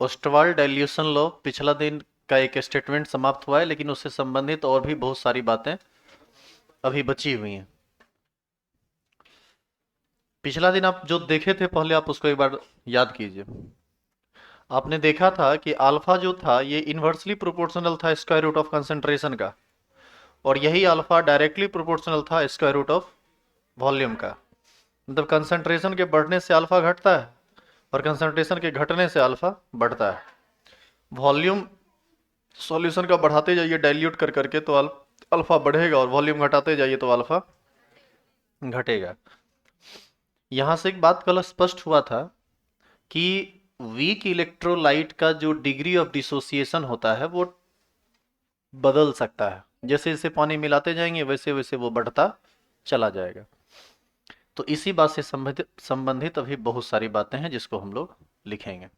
Ostwald dilution law पिछला दिन का एक स्टेटमेंट समाप्त हुआ है, लेकिन उससे संबंधित और भी बहुत सारी बातें अभी बची हुई हैं। पिछला दिन आप जो देखे थे, पहले आप उसको एक बार याद कीजिए। आपने देखा था कि अल्फा जो था ये इन्वर्सली प्रोपोर्शनल था स्क्वायर रूट ऑफ कंसंट्रेशन का, और यही अल्फा डायरेक्टली प्रोपोर्शनल था स्क्वायर रूट ऑफ वॉल्यूम का। मतलब कंसंट्रेशन के बढ़ने से अल्फा घटता है और कंसंट्रेशन के घटने से अल्फा बढ़ता है। वॉल्यूम सॉल्यूशन का बढ़ाते जाइए डाइल्यूट कर करके तो अल्फा बढ़ेगा, और वॉल्यूम घटाते जाइए तो अल्फा घटेगा। यहां से एक बात कल स्पष्ट हुआ था कि वीक इलेक्ट्रोलाइट का जो डिग्री ऑफ डिसोसिएशन होता है वो बदल सकता है। जैसे जैसे पानी मिलाते जाएंगे वैसे वैसे वो बढ़ता चला जाएगा। तो इसी बात से संबंधित अभी बहुत सारी बातें हैं जिसको हम लोग लिखेंगे।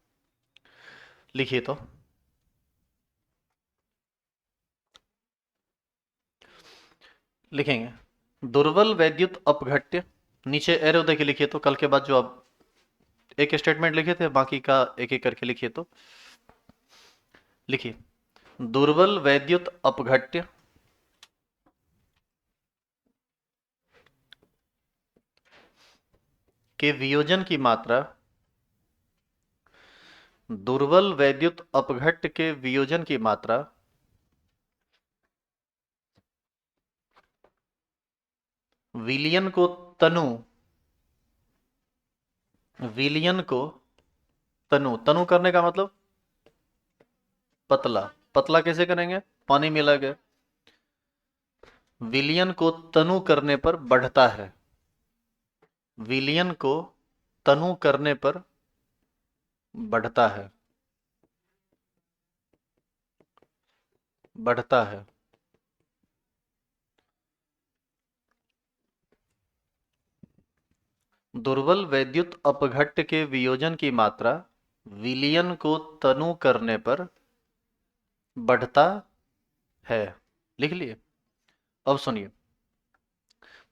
लिखिए तो। लिखेंगे दुर्बल वैद्युत अपघट्य। नीचे एरो देके लिखिए तो, कल के बाद जो आप एक स्टेटमेंट लिखे थे बाकी का एक एक करके लिखिए तो। लिखिए दुर्बल वैद्युत अपघट्य के वियोजन की मात्रा, दुर्बल वैद्युत अपघट्य के वियोजन की मात्रा विलियन को तनु, विलियन को तनु, तनु करने का मतलब पतला। पतला कैसे करेंगे? पानी मिला के। विलियन को तनु करने पर बढ़ता है। विलियन को तनु करने पर बढ़ता है, बढ़ता है। दुर्बल वैद्युत अपघट्य के वियोजन की मात्रा विलियन को तनु करने पर बढ़ता है। लिख लिए। अब सुनिए,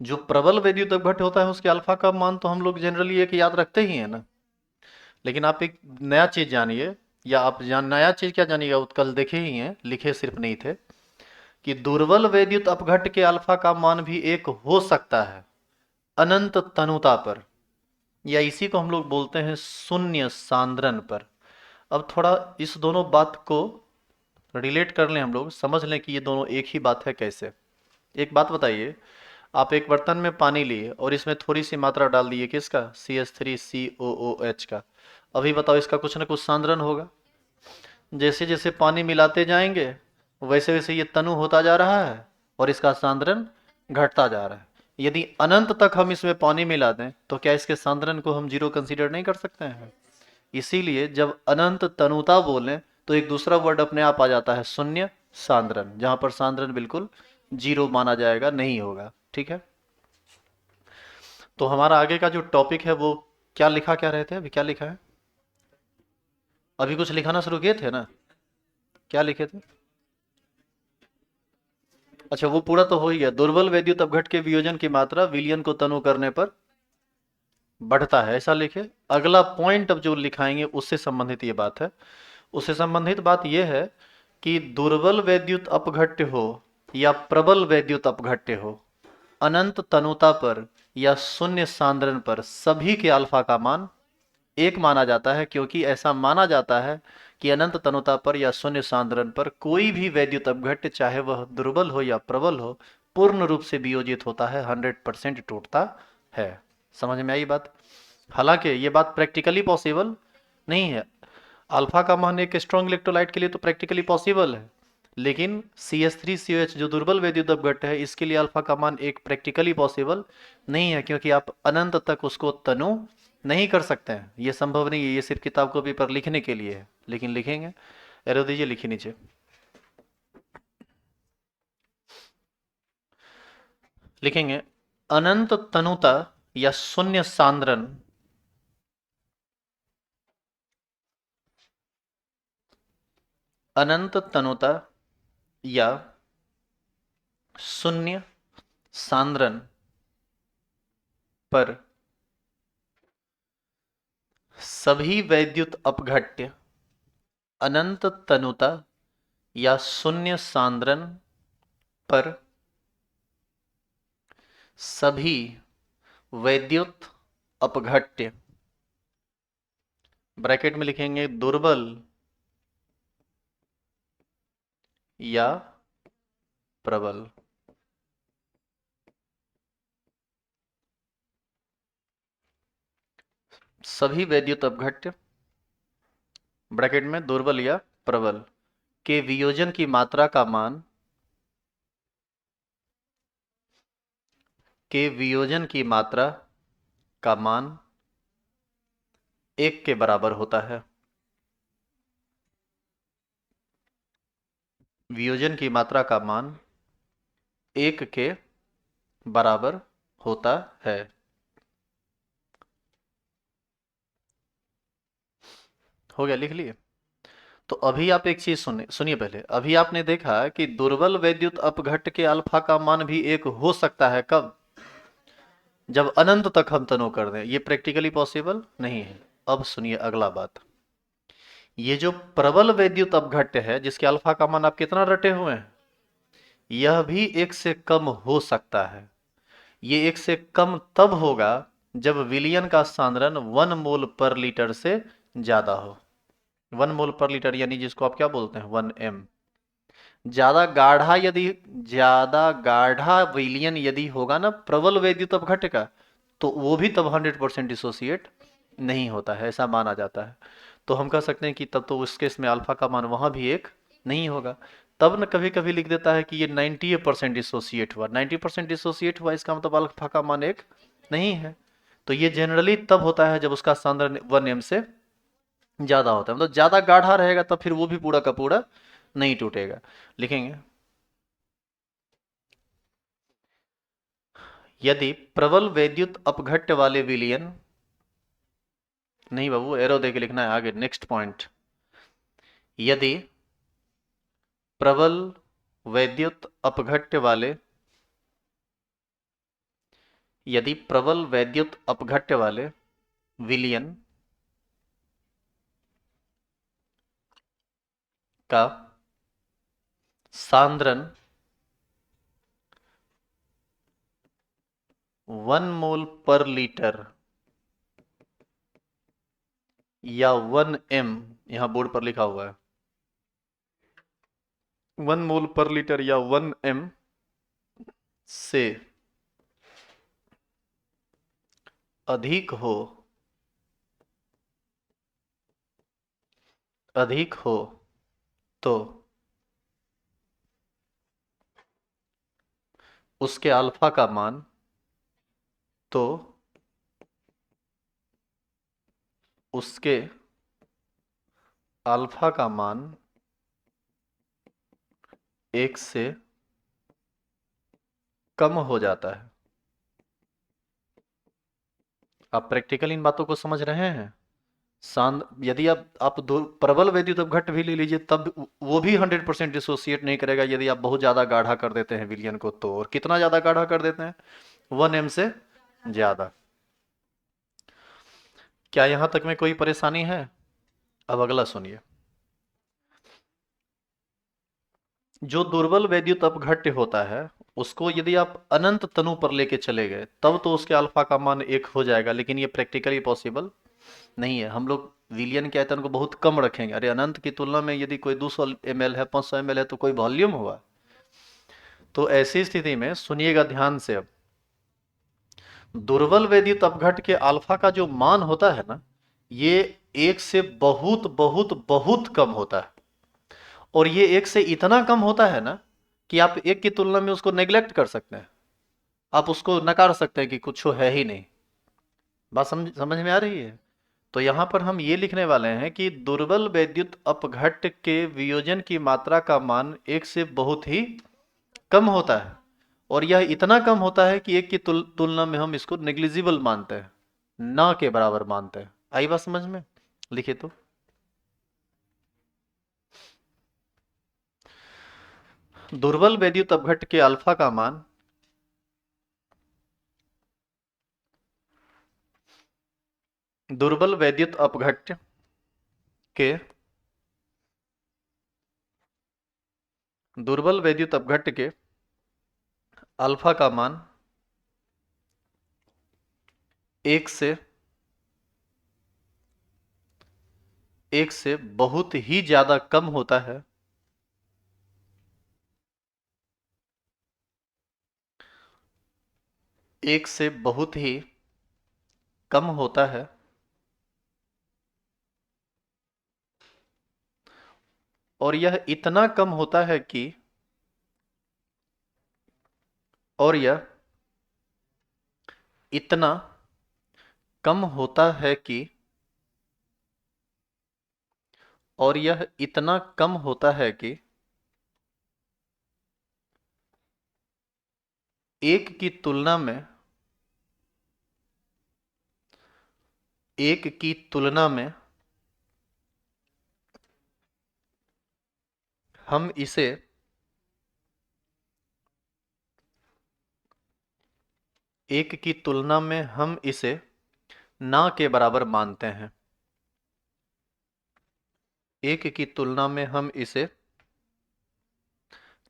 जो प्रबल वैद्युत अपघट्य होता है उसके अल्फा का मान तो हम लोग जनरली एक याद रखते ही है ना। लेकिन आप एक नया चीज जानिए, या आप नया चीज क्या जानिएगा, वो कल देखे ही हैं, लिखे सिर्फ नहीं थे, कि दुर्बल वैद्युत अपघट्य के अल्फा का मान भी एक हो सकता है अनंत तनुता पर, या इसी को हम लोग बोलते हैं शून्य सांद्रण पर। अब थोड़ा इस दोनों बात को रिलेट कर लें, हम लोग समझ लें कि ये दोनों एक ही बात है कैसे। एक बात बताइए, आप एक बर्तन में पानी लिए और इसमें थोड़ी सी मात्रा डाल दिए किसका, CH3COOH का। अभी बताओ, इसका कुछ ना कुछ सांद्रण होगा। जैसे जैसे पानी मिलाते जाएंगे वैसे वैसे ये तनु होता जा रहा है और इसका सांद्रण घटता जा रहा है। यदि अनंत तक हम इसमें पानी मिला दें तो क्या इसके सांद्रण को हम जीरो कंसीडर नहीं कर सकते हैं? इसीलिए जब अनंत तनुता बोलें तो एक दूसरा वर्ड अपने आप आ जाता है, शून्य सांद्रण, जहां पर सांद्रण बिल्कुल जीरो माना जाएगा, नहीं होगा। ठीक है, तो हमारा आगे का जो टॉपिक है वो क्या लिखा, क्या रहते हैं, अभी क्या लिखा है? अभी कुछ लिखाना शुरू किए थे ना? क्या लिखे थे? अच्छा, वो पूरा तो हो ही गया। दुर्बल वैद्युत अपघट के वियोजन की मात्रा विलियन को तनु करने पर बढ़ता है, ऐसा लिखे। अगला पॉइंट अब जो लिखाएंगे उससे संबंधित ये बात है। उससे संबंधित बात यह है कि दुर्बल वैद्युत अपघट्य हो या प्रबल वैद्युत अपघट्य हो, अनंत तनुता पर या शून्य सांद्रण पर सभी के अल्फा का मान एक माना जाता है, क्योंकि ऐसा माना जाता है कि अनंत तनुता पर या शून्य सांद्रण पर कोई भी वैद्युत अपघट्य, चाहे वह दुर्बल हो या प्रबल हो, पूर्ण रूप से वियोजित होता है, 100% टूटता है। समझ में आई बात? हालांकि ये बात प्रैक्टिकली पॉसिबल नहीं है। अल्फा का मान एक स्ट्रॉन्ग इलेक्ट्रोलाइट के लिए तो प्रैक्टिकली पॉसिबल है, लेकिन CH3COH जो दुर्बल वैद्युत अपघट्य है इसके लिए अल्फा का मान एक प्रैक्टिकली पॉसिबल नहीं है, क्योंकि आप अनंत तक उसको तनु नहीं कर सकते हैं। ये संभव नहीं है, ये सिर्फ किताब कॉपी पर लिखने के लिए है, लेकिन लिखेंगे। एरो दीजिए, लिखिए नीचे। लिखेंगे अनंत तनुता या शून्य सांद्रण, अनंत तनुता या शून्य सांद्रण पर सभी वैद्युत अपघट्य अनंत तनुता या शून्य सांद्रण पर सभी वैद्युत अपघट्य, ब्रैकेट में लिखेंगे दुर्बल या प्रबल, सभी वैद्युत अपघट्य ब्रैकेट में दुर्बल या प्रबल के वियोजन की मात्रा का मान, के वियोजन की मात्रा का मान 1 के बराबर होता है। वियोजन की मात्रा का मान 1 के बराबर होता है। हो गया, लिख लिए। तो अभी आप एक चीज सुनिए पहले। अभी आपने देखा कि दुर्बल वैद्युत अपघट्य के अल्फा का मान भी 1 हो सकता है। कब? जब अनंत तक हम तनु कर दें। ये प्रैक्टिकली पॉसिबल नहीं है। अब सुनिए अगला बात। ये जो प्रबल वैद्युत अपघट्य है जिसके अल्फा का मान आप कितना रटे हुए हैं, यह भी 1 से कम हो सकता है। ये 1 से कम तब होगा जब विलयन का सांद्रण 1 मोल पर लीटर से ज्यादा हो। 1 मोल पर लीटर यानी जिसको आप क्या बोलते हैं, 1 m। ज्यादा गाढ़ा विलयन यदि होगा ना प्रबल वैद्युत अपघट्य का, तो वो भी तब 100% डिसोसिएट नहीं होता है, ऐसा माना जाता है। तो हम कह सकते हैं कि तब तो उस केस में अल्फा का मान वहां भी 1 नहीं होगा। तब न कभी कभी लिख देता है कि ये 90% डिसोसिएट हुआ। 90% डिसोसिएट हुआ इसका मतलब अल्फा का मान 1 नहीं है। तो ये जनरली तब होता है जब उसका सांद्रण 1 m से ज्यादा होता है, मतलब ज्यादा गाढ़ा रहेगा तब फिर वो भी पूरा का पूरा नहीं टूटेगा। लिखेंगे, यदि प्रबल वैद्युत अपघट्य वाले विलयन, नहीं बाबू एरो देके लिखना है आगे, नेक्स्ट पॉइंट। यदि प्रबल वैद्युत अपघट्य वाले, यदि प्रबल वैद्युत अपघट्य वाले विलयन का सांद्रण 1 मोल पर लीटर या 1 m, यहां बोर्ड पर लिखा हुआ है 1 मोल पर लीटर या 1 m से अधिक हो, अधिक हो तो उसके अल्फा का मान, तो उसके अल्फा का मान 1 से कम हो जाता है। आप प्रैक्टिकल इन बातों को समझ रहे हैं? यदि आप दो प्रबल वैद्युत अपघट्य भी ले लीजिए तब वो भी 100% डिसोसिएट नहीं करेगा यदि आप बहुत ज्यादा गाढ़ा कर देते हैं विलयन को तो। और कितना ज्यादा गाढ़ा कर देते हैं? 1 m से ज्यादा। क्या यहां तक में कोई परेशानी है? अब अगला सुनिए। जो दुर्बल वैद्युत अपघट्य होता है उसको यदि आप अनंत तनु पर लेके चले गए तब तो उसके अल्फा का मान 1 हो जाएगा, लेकिन ये प्रैक्टिकली पॉसिबल नहीं है। हम लोग विलियन के आयतन को बहुत कम रखेंगे। अरे अनंत की तुलना में यदि कोई 200 ml है, 500 ml है, तो कोई वॉल्यूम हुआ। तो ऐसी स्थिति में सुनिएगा ध्यान से। अब दुर्बल वैद्युत अपघट्य के अल्फा का जो मान होता है ना, ये 1 से बहुत बहुत बहुत कम होता है। और ये 1 से इतना कम होता है ना कि आप 1 की तुलना में उसको नेग्लेक्ट कर सकते हैं, आप उसको नकार सकते हैं कि कुछ है ही नहीं। बात समझ में आ रही है? तो यहां पर हम ये लिखने वाले हैं कि दुर्बल वैद्युत अपघट्य के वियोजन की मात्रा का मान 1 से बहुत ही कम होता है। और यह इतना कम होता है कि 1 की तुलना में हम इसको नेग्लिजिबल मानते हैं, ना के बराबर मानते हैं। आई बात समझ में? लिखिए तो। दुर्बल वैद्युत अपघट्य के अल्फा का मान दुर्बल वैद्युत अपघट्य के दुर्बल वैद्युत अपघट्ट के अल्फा का मान 1 से बहुत ही ज्यादा कम होता है, एक से बहुत ही कम होता है, और यह इतना कम होता है कि और यह इतना कम होता है कि और यह इतना कम होता है कि एक की तुलना में एक की तुलना में हम इसे एक की तुलना में हम इसे ना के बराबर मानते हैं। एक की तुलना में हम इसे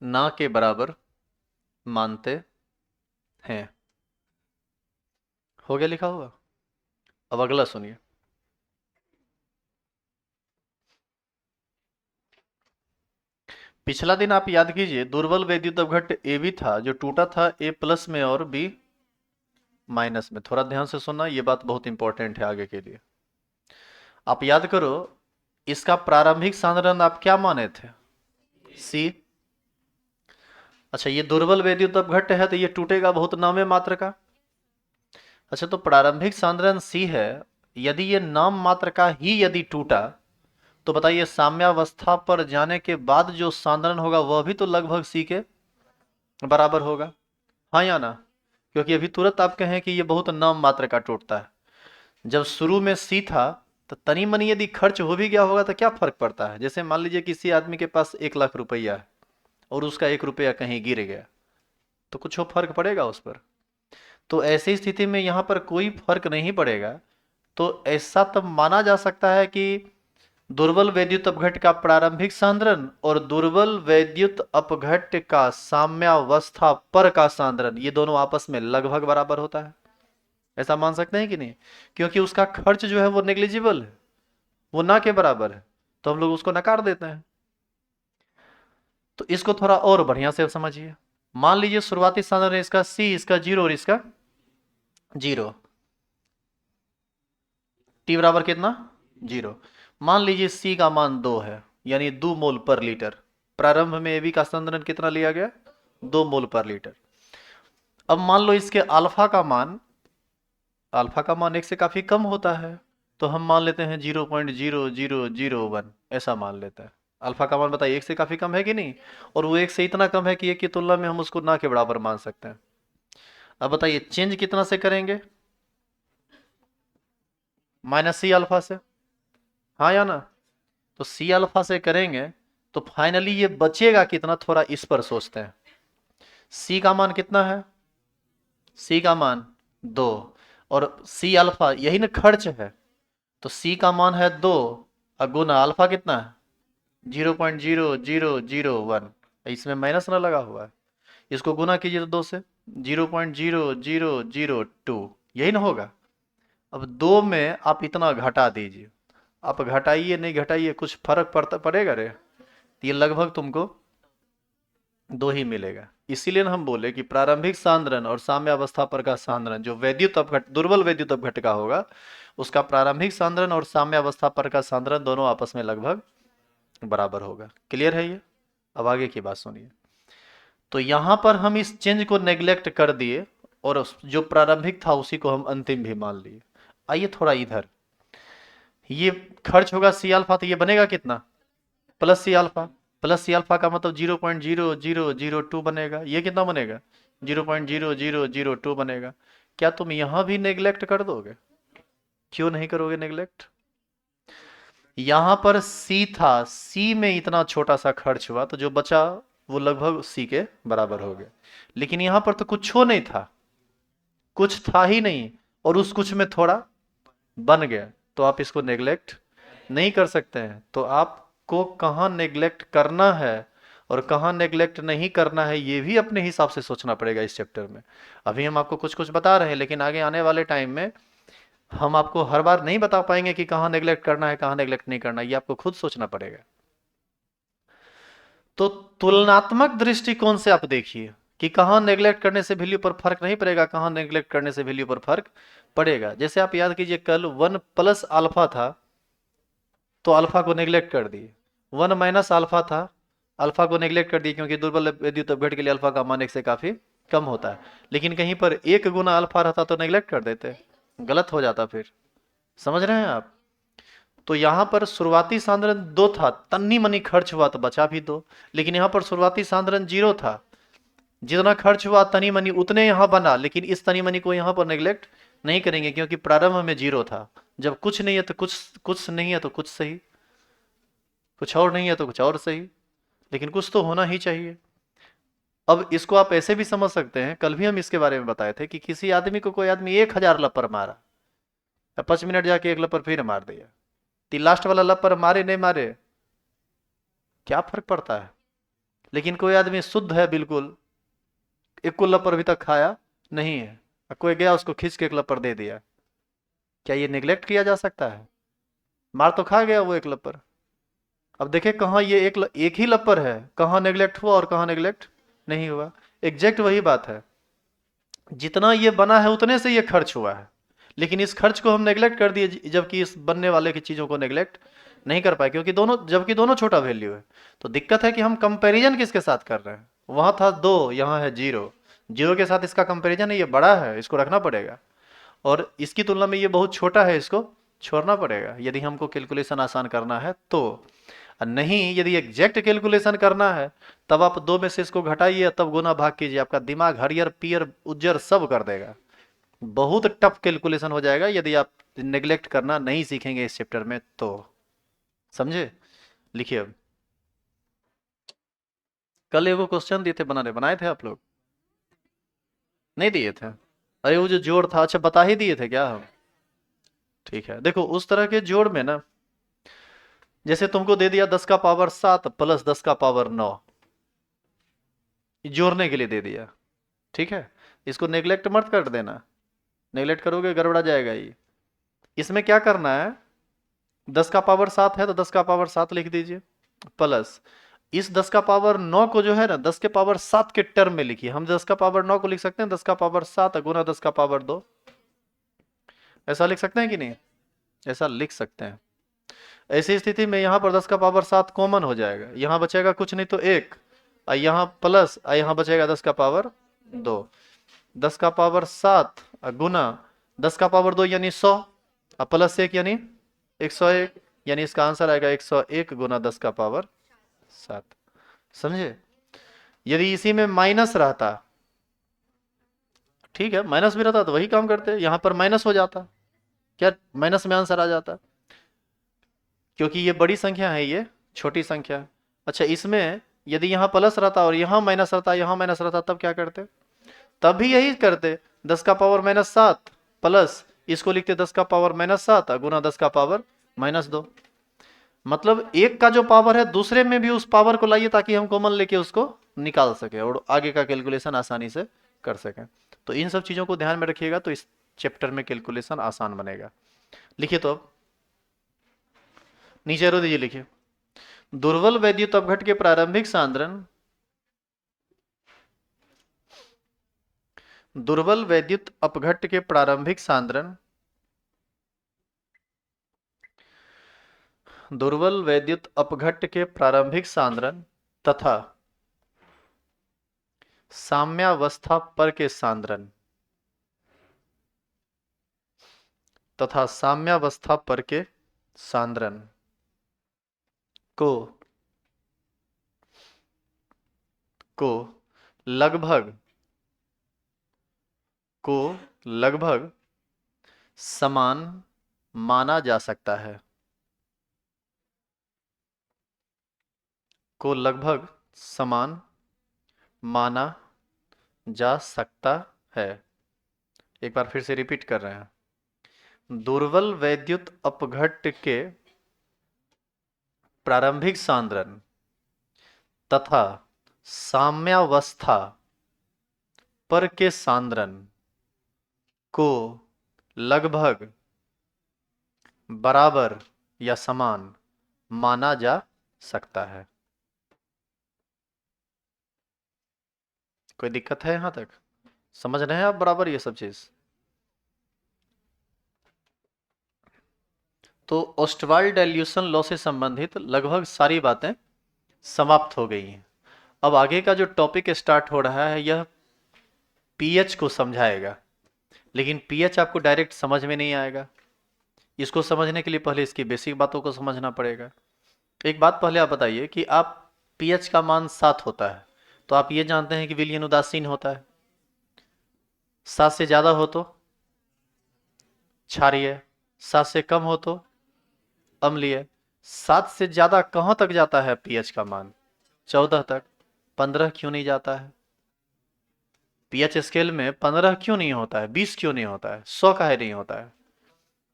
ना के बराबर मानते हैं। हो गया लिखा हुआ। अब अगला सुनिए। पिछला दिन आप याद कीजिए, दुर्बल वैद्युत अपघट्ट ए भी था जो टूटा था ए प्लस में और बी माइनस में। थोड़ा ध्यान से सुनना, ये बात बहुत इंपॉर्टेंट है आगे के लिए। आप याद करो, इसका प्रारंभिक सांद्रण आप क्या माने थे? सी। अच्छा, ये दुर्बल वैद्युत अपघट्ट है तो ये टूटेगा बहुत नामे मात्र का। अच्छा, तो प्रारंभिक सांद्रण सी है, यदि ये नाम मात्र का ही यदि टूटा तो बताइए साम्यावस्था पर जाने के बाद जो सांद्रण होगा वह भी तो लगभग सी के बराबर होगा। हाँ या ना? क्योंकि अभी तुरंत आप कहें कि ये बहुत नाम मात्र का टूटता है। जब शुरू में सी था तो तनी मनी यदि खर्च हो भी गया होगा तो क्या फर्क पड़ता है? जैसे मान लीजिए किसी आदमी के पास 1 लाख रुपया है और उसका 1 रुपया कहीं गिर गया, तो कुछ हो फर्क पड़ेगा उस पर? तो ऐसी स्थिति में यहाँ पर कोई फर्क नहीं पड़ेगा। तो ऐसा तब माना जा सकता है कि दुर्बल वैद्युत अपघट्ट का प्रारंभिक सांद्रण और दुर्बल वैद्युत अपघट्ट का साम्यावस्था पर का सांद्रण, ये दोनों आपस में लगभग बराबर होता है। ऐसा मान सकते हैं कि नहीं? क्योंकि उसका खर्च जो है वो नेग्लिजिबल है, वो ना के बराबर है, तो हम लोग उसको नकार देते हैं। तो इसको थोड़ा और बढ़िया से समझिए। मान लीजिए शुरुआती सांद्रण है इसका सी, इसका 0 और इसका 0। टी बराबर कितना? 0। मान लीजिए सी का मान 2 है, यानी 2 मोल पर लीटर। प्रारंभ में एबी का सांद्रण कितना लिया गया? 2 मोल पर लीटर। अब मान लो इसके अल्फा का मान 1 से काफी कम होता है, तो हम मान लेते हैं 0.0001, ऐसा मान लेते हैं। अल्फा का मान बताइए 1 से काफी कम है कि नहीं? और वो 1 से इतना कम है कि 1 की तुलना में हम उसको ना के बराबर मान सकते हैं। अब बताइए चेंज कितना से करेंगे? माइनस सी अल्फा से। हाँ या ना? तो सी अल्फा से करेंगे तो फाइनली ये बचेगा कितना, थोड़ा इस पर सोचते हैं। सी का मान कितना है? सी का मान 2, और सी अल्फा यही ना खर्च है, तो सी का मान है 2 और गुना अल्फा कितना है? 0.0001। इसमें माइनस ना लगा हुआ है, इसको गुना कीजिए तो 2 से, 0.0002, यही ना होगा। अब 2 में आप इतना घटा दीजिए, आप घटाइए नहीं घटाइए कुछ फर्क पड़ेगा रे? ये लगभग तुमको 2 ही मिलेगा। इसीलिए हम बोले कि प्रारंभिक सांद्रण और साम्यावस्था पर का सांद्रण जो वैद्युत अपघट्ट दुर्बल वैद्युत अपघट्ट का होगा, उसका प्रारंभिक सांद्रण और साम्यावस्था पर का सांद्रण दोनों आपस में लगभग बराबर होगा। क्लियर है ये? अब आगे की बात सुनिए। तो यहां पर हम इस चेंज को नेग्लेक्ट कर दिए और जो प्रारंभिक था उसी को हम अंतिम भी मान लिए। आइए थोड़ा इधर, ये खर्च होगा सी अल्फा, तो ये बनेगा कितना? Plus C alpha. Plus C alpha का मतलब 0.0002 बनेगा। ये कितना बनेगा? 0.0002 बनेगा। क्या तुम यहां भी नेग्लेक्ट कर दोगे? क्यों नहीं करोगे नेग्लेक्ट? यहां पर सी था, सी में इतना छोटा सा खर्च हुआ तो जो बचा वो लगभग सी के बराबर हो गया। लेकिन यहां पर तो कुछ हो नहीं था, कुछ था ही नहीं, और उस कुछ में थोड़ा बन गया, तो आप इसको नेग्लेक्ट नहीं कर सकते हैं। तो आपको कहाँ नेग्लेक्ट करना है और कहाँ नेग्लेक्ट नहीं करना है ये भी अपने हिसाब से सोचना पड़ेगा इस चैप्टर में। अभी हम आपको कुछ कुछ बता रहे हैं, लेकिन आगे आने वाले टाइम में हम आपको हर बार नहीं बता पाएंगे कि कहाँ नेग्लेक्ट करना है कहाँ नेग्लेक्ट नहीं करना है, ये आपको खुद सोचना पड़ेगा। तो तुलनात्मक दृष्टिकोण से आप देखिए कि कहाँ नेग्लेक्ट करने से वैल्यू पर फर्क नहीं पड़ेगा, कहाँ नेग्लेक्ट करने से वैल्यू पर फर्क पड़ेगा। जैसे आप याद कीजिए कल 1 प्लस अल्फा था तो अल्फा को नेग्लेक्ट कर दिए, 1 माइनस अल्फा था अल्फा को नेग्लेक्ट कर दिए, क्योंकि दुर्बल विद्युत अपघट के लिए अल्फा का मान 1 से काफी कम होता है। लेकिन कहीं पर 1 गुना अल्फा रहता तो नेग्लेक्ट कर देते, गलत हो जाता फिर। समझ रहे हैं आप? तो यहां पर शुरुआती सांद्रण 2 था, तन्नी मनी खर्च हुआ तो बचा भी 2, लेकिन यहां पर शुरुआती सांद्रण 0 था, जितना खर्च हुआ तनी मनी उतने यहां बना, लेकिन इस तनी मनी को यहां पर नेग्लेक्ट नहीं करेंगे, क्योंकि प्रारंभ में 0 था। जब कुछ नहीं है तो कुछ नहीं है तो कुछ सही, कुछ और नहीं है तो कुछ और सही, लेकिन कुछ तो होना ही चाहिए। अब इसको आप ऐसे भी समझ सकते हैं, कल भी हम इसके बारे में बताए थे कि किसी आदमी को कोई आदमी 1000 लप्पर मारा, 5 मिनट जाके 1 लप्पर फिर मार दिया, तो लास्ट वाला लप्पर मारे नहीं मारे क्या फर्क पड़ता है। लेकिन कोई आदमी शुद्ध है बिल्कुल, एक को लप्पर अभी तक खाया नहीं है, कोई गया उसको खींच के 1 लप्पर दे दिया, क्या ये निगलेक्ट किया जा सकता है? मार तो खा गया वो 1 लप्पर। अब देखें कहाँ ये एक ही लप्पर है, कहाँ नेग्लेक्ट हुआ और कहाँ नेग्लेक्ट नहीं हुआ। एग्जैक्ट वही बात है, जितना ये बना है उतने से ये खर्च हुआ है, लेकिन इस खर्च को हम नेग्लेक्ट कर दिए, जबकि इस बनने वाले की चीज़ों को नेग्लेक्ट नहीं कर पाए, क्योंकि दोनों जबकि दोनों छोटा वैल्यू है। तो दिक्कत है कि हम कंपैरिजन किसके साथ कर रहे हैं, वहां था 2 यहाँ है 0, 0 के साथ इसका कंपैरिजन है, ये बड़ा है इसको रखना पड़ेगा, और इसकी तुलना में ये बहुत छोटा है इसको छोड़ना पड़ेगा यदि हमको कैलकुलेशन आसान करना है तो। नहीं, यदि एग्जैक्ट कैलकुलेशन करना है तब आप 2 में से इसको घटाइए, तब गुना भाग कीजिए, आपका दिमाग हरियर पीयर उज्जर सब कर देगा। बहुत टफ कैलकुलेशन हो जाएगा यदि आप नेग्लेक्ट करना नहीं सीखेंगे इस चैप्टर में तो। समझे? लिखिए अब। कल एगो क्वेश्चन दिए थे बनाने, बनाए थे आप लोग? नहीं दिए थे? अरे वो जो जोड़ था, अच्छा बता ही दिए थे क्या हम? ठीक है, देखो उस तरह के जोड़ में ना, जैसे तुमको दे दिया 10 का पावर 7 प्लस 10 का पावर 9, जोड़ने के लिए दे दिया, ठीक है? इसको नेग्लेक्ट मत कर देना, नेग्लेक्ट करोगे गड़बड़ा जाएगा ये। इसमें क्या करना है, 10 का पावर 7 है तो 10 का पावर 7 लिख दीजिए, प्लस इस 10 का पावर 9 को जो है ना 10 के पावर 7 के टर्म में लिखिए। हम 10 का पावर 9 को लिख सकते हैं 10 का पावर 7 गुना 10 का पावर 2, ऐसा लिख सकते हैं कि नहीं? ऐसा लिख सकते हैं। ऐसी स्थिति में यहाँ पर 10 का पावर 7 कॉमन हो जाएगा, यहाँ बचेगा कुछ नहीं तो 1, और यहाँ प्लस, और यहाँ बचेगा 10 का पावर 2, 10 का पावर 7 गुना 10 का पावर 2 यानी 100, और प्लस 1 यानी 101, यानी इसका आंसर आएगा 101 गुना 10 का पावर 7। समझे? यदि इसी में माइनस रहता, ठीक है माइनस भी रहता तो वही काम करते, यहां पर माइनस हो जाता, क्या माइनस में आंसर आ जाता, क्योंकि ये बड़ी संख्या है ये छोटी संख्या। अच्छा, इसमें यदि यहाँ प्लस रहता और यहाँ माइनस रहता, यहाँ माइनस रहता, तब क्या करते? तब भी यही करते, 10 का पावर -7 प्लस इसको लिखते 10 का पावर -7 गुना 10 का पावर -2। मतलब एक का जो पावर है दूसरे में भी उस पावर को लाइए ताकि हम कॉमन लेके उसको निकाल सके और आगे का कैलकुलेशन आसानी से कर सकें। तो इन सब चीजों को ध्यान में रखिएगा तो इस चैप्टर में कैलकुलेशन आसान बनेगा। लिखिए तो अब नीचे रो दीजिए, लिखिए दुर्बल वैद्युत अपघट के प्रारंभिक सांद्रण, दुर्बल वैद्युत अपघट के प्रारंभिक सांद्रण, दुर्बल वैद्युत अपघट के प्रारंभिक सांद्रण तथा साम्यावस्था पर के सांद्रण, तथा साम्यावस्था पर के सांद्रण को को लगभग को लगभग समान माना जा सकता है, को लगभग समान माना जा सकता है। एक बार फिर से रिपीट कर रहे हैं, दुर्बल वैद्युत अपघट के प्रारंभिक सांद्रण तथा साम्यावस्था पर के सांद्रण को लगभग बराबर या समान माना जा सकता है। कोई दिक्कत है यहां तक? समझ रहे हैं आप बराबर ये सब चीज? तो ओस्टवाल्ड डाइल्यूशन लॉ से संबंधित लगभग सारी बातें समाप्त हो गई हैं। अब आगे का जो टॉपिक स्टार्ट हो रहा है यह पीएच को समझाएगा, लेकिन पीएच आपको डायरेक्ट समझ में नहीं आएगा। इसको समझने के लिए पहले इसकी बेसिक बातों को समझना पड़ेगा। एक बात पहले आप बताइए कि आप पीएच का मान 7 होता है तो आप ये जानते हैं कि विलयन उदासीन होता है। 7 से ज्यादा हो तो क्षारीय, 7 से कम हो तो अम्लीय। 7 से ज्यादा कहां तक जाता है पीएच का मान? 14 तक। 15 क्यों नहीं जाता है? पीएच स्केल में 15 क्यों नहीं होता है? 20 क्यों नहीं होता है? 100 काहे नहीं होता है?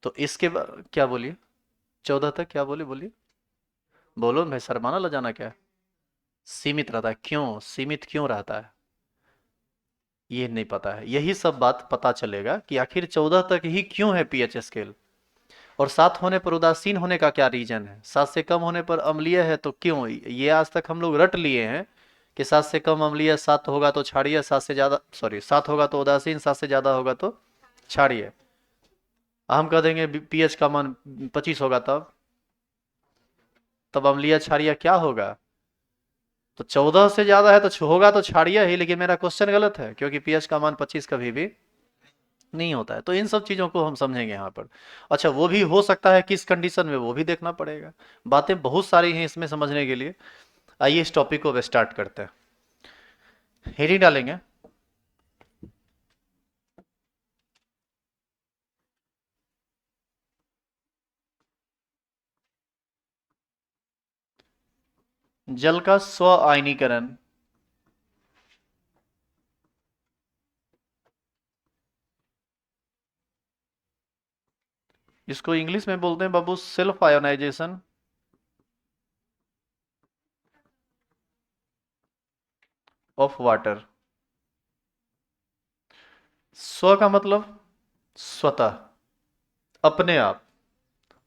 तो इसके क्या बोलिए? 14 तक क्या बोले? बोलिए, बोलो भाई, शर्माना ल जाना क्या है? सीमित रहता है। क्यों सीमित क्यों रहता है ये नहीं पता है। यही सब बात पता चलेगा कि आखिर 14 तक ही क्यों है पीएच स्केल, और 7 होने पर उदासीन होने का क्या रीजन है, 7 से कम होने पर अम्लीय है तो क्यों। ये आज तक हम लोग रट लिए हैं कि 7 से कम अम्लीय, 7 होगा तो क्षारीय, 7 से ज्यादा, सॉरी, 7 होगा तो उदासीन, 7 से ज्यादा होगा तो क्षारीय। हम कह देंगे पीएच का मान 25 होगा तब तब अम्लीय क्षारीय क्या होगा? तो 14 से ज्यादा है तो होगा तो क्षारीय ही, लेकिन मेरा क्वेश्चन गलत है क्योंकि पीएच का मान 25 कभी भी नहीं होता है। तो इन सब चीजों को हम समझेंगे यहाँ पर। अच्छा, वो भी हो सकता है किस कंडीशन में, वो भी देखना पड़ेगा। बातें बहुत सारी हैं इसमें समझने के लिए। आइए इस टॉपिक को अब स्टार्ट करते हैं। हेडिंग डालेंगे, जल का स्व आयनीकरण। इसको इंग्लिश में बोलते हैं बाबू सेल्फ आयोनाइजेशन ऑफ वाटर। स्व का मतलब स्वतः, अपने आप,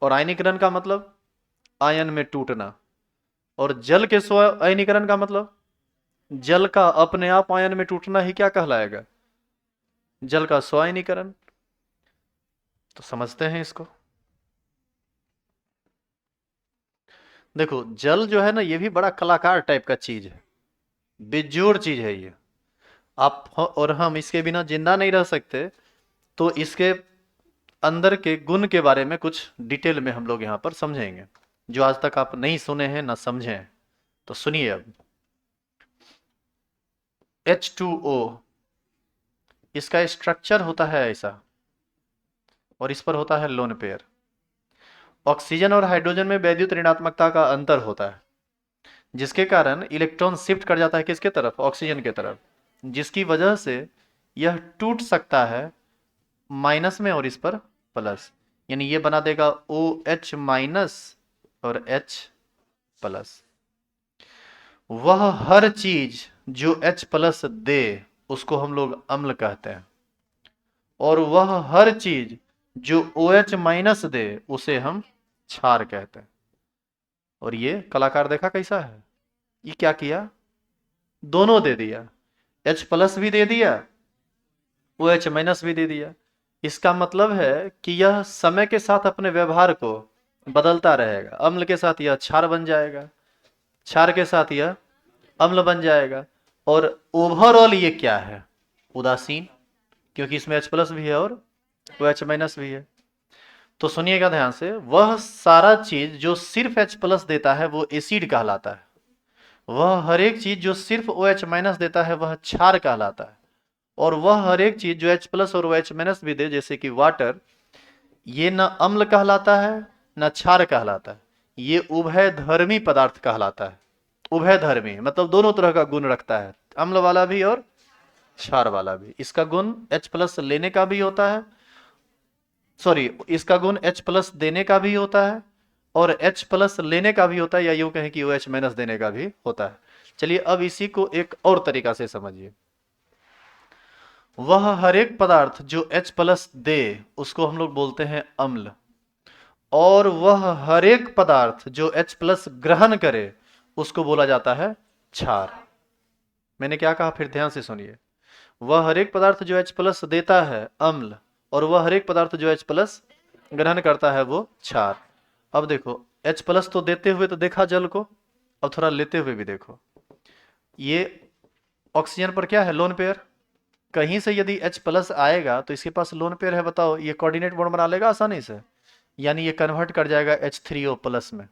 और आयनीकरण का मतलब आयन में टूटना। और जल के स्व आयनीकरण का मतलब जल का अपने आप आयन में टूटना ही क्या कहलाएगा? जल का स्व आयनीकरण। तो समझते हैं इसको। देखो, जल जो है ना, ये भी बड़ा कलाकार टाइप का चीज है, बेजोड़ चीज है ये। आप और हम इसके बिना जिंदा नहीं रह सकते। तो इसके अंदर के गुण के बारे में कुछ डिटेल में हम लोग यहाँ पर समझेंगे, जो आज तक आप नहीं सुने हैं ना समझे हैं। तो सुनिए अब। H2O, इसका स्ट्रक्चर होता है ऐसा, और इस पर होता है लोन पेयर। ऑक्सीजन और हाइड्रोजन में वैद्युत ऋणात्मकता का अंतर होता है, जिसके कारण इलेक्ट्रॉन शिफ्ट कर जाता है किसके तरफ? ऑक्सीजन के तरफ, जिसकी वजह से यह टूट सकता है माइनस में और इस पर प्लस। यानी ये बना देगा OH माइनस और H प्लस। वह हर चीज जो H प्लस दे उसको हम लोग अम्ल कहते हैं, और वह हर चीज जो OH माइनस दे उसे हम क्षार कहते हैं। और ये कलाकार देखा कैसा है, ये क्या किया, दोनों दे दिया, H प्लस भी दे दिया, OH माइनस भी दे दिया। इसका मतलब है कि यह समय के साथ अपने व्यवहार को बदलता रहेगा। अम्ल के साथ यह क्षार बन जाएगा, क्षार के साथ यह अम्ल बन जाएगा। और ओवरऑल ये क्या है? उदासीन, क्योंकि इसमें H प्लस भी है और OH माइनस भी है। तो सुनिएगा ध्यान से, वह सारा चीज जो सिर्फ H प्लस देता है वो एसिड कहलाता है। वह हर एक चीज जो सिर्फ OH माइनस देता है वह क्षार कहलाता है। और वह हर एक चीज जो H प्लस और OH माइनस भी दे, जैसे कि वाटर, ये न अम्ल कहलाता है न क्षार कहलाता है। ये उभयधर्मी पदार्थ कहलाता है। उभयधर्मी मतलब दोनों तरह का गुण रखता है, अम्ल वाला भी और क्षार वाला भी। इसका गुण H प्लस लेने का भी होता है, सॉरी, इसका गुण H प्लस देने का भी होता है, और H प्लस लेने का भी होता है, या यूं कहें कि OH माइनस देने का भी होता है। चलिए अब इसी को एक और तरीका से समझिए। वह हर एक पदार्थ जो H प्लस दे उसको हम लोग बोलते हैं अम्ल, और वह हर एक पदार्थ जो H प्लस ग्रहण करे उसको बोला जाता है क्षार। मैंने क्या कहा, फिर ध्यान से सुनिए। वह हर एक पदार्थ जो H प्लस देता है अम्ल, और वह हर एक पदार्थ जो H प्लस ग्रहण करता है वो क्षार। अब देखो, H प्लस तो देते हुए तो देखा जल को, अब थोड़ा लेते हुए भी देखो। ये ऑक्सीजन पर क्या है, लोन पेयर। कहीं से यदि H प्लस आएगा तो इसके पास लोन पेयर है, बताओ ये कोऑर्डिनेट बॉन्ड बना लेगा आसानी से, यानी ये कन्वर्ट कर जाएगा H3O प्लस में।